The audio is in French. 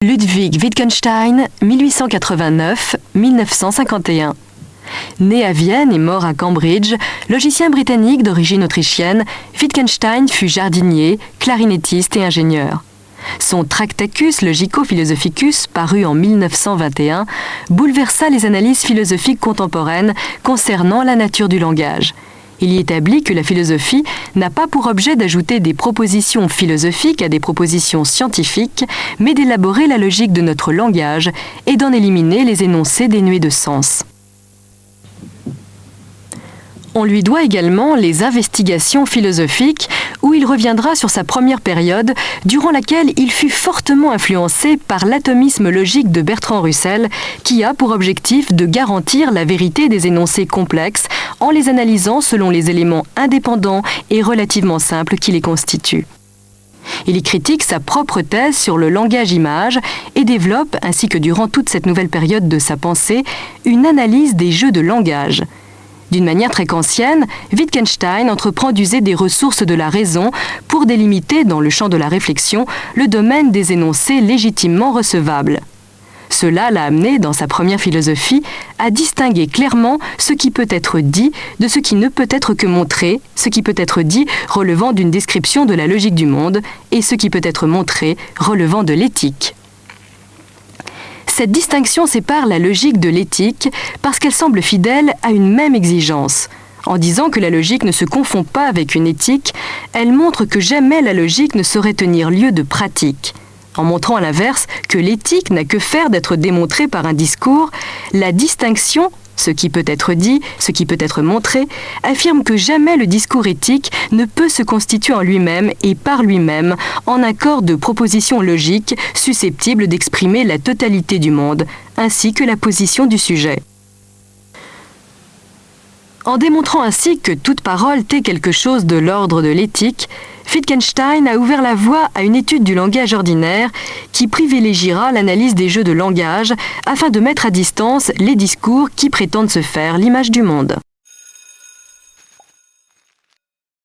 Ludwig Wittgenstein, 1889-1951. Né à Vienne et mort à Cambridge, logicien britannique d'origine autrichienne, Wittgenstein fut jardinier, clarinettiste et ingénieur. Son Tractacus Logico-Philosophicus, paru en 1921, bouleversa les analyses philosophiques contemporaines concernant la nature du langage. Il y établit que la philosophie n'a pas pour objet d'ajouter des propositions philosophiques à des propositions scientifiques, mais d'élaborer la logique de notre langage et d'en éliminer les énoncés dénués de sens. On lui doit également les investigations philosophiques, où il reviendra sur sa première période, durant laquelle il fut fortement influencé par l'atomisme logique de Bertrand Russell, qui a pour objectif de garantir la vérité des énoncés complexes en les analysant selon les éléments indépendants et relativement simples qui les constituent. Il y critique sa propre thèse sur le langage-image et développe, ainsi que durant toute cette nouvelle période de sa pensée, une analyse des jeux de langage. D'une manière très kantienne, Wittgenstein entreprend d'user des ressources de la raison pour délimiter dans le champ de la réflexion le domaine des énoncés légitimement recevables. Cela l'a amené, dans sa première philosophie, à distinguer clairement ce qui peut être dit de ce qui ne peut être que montré, ce qui peut être dit relevant d'une description de la logique du monde et ce qui peut être montré relevant de l'éthique. Cette distinction sépare la logique de l'éthique parce qu'elle semble fidèle à une même exigence. En disant que la logique ne se confond pas avec une éthique, elle montre que jamais la logique ne saurait tenir lieu de pratique. En montrant à l'inverse que l'éthique n'a que faire d'être démontrée par un discours, la distinction, ce qui peut être dit, ce qui peut être montré, affirme que jamais le discours éthique ne peut se constituer en lui-même et par lui-même en un corps de propositions logiques susceptibles d'exprimer la totalité du monde, ainsi que la position du sujet. En démontrant ainsi que toute parole tait quelque chose de l'ordre de l'éthique, Wittgenstein a ouvert la voie à une étude du langage ordinaire qui privilégiera l'analyse des jeux de langage afin de mettre à distance les discours qui prétendent se faire l'image du monde.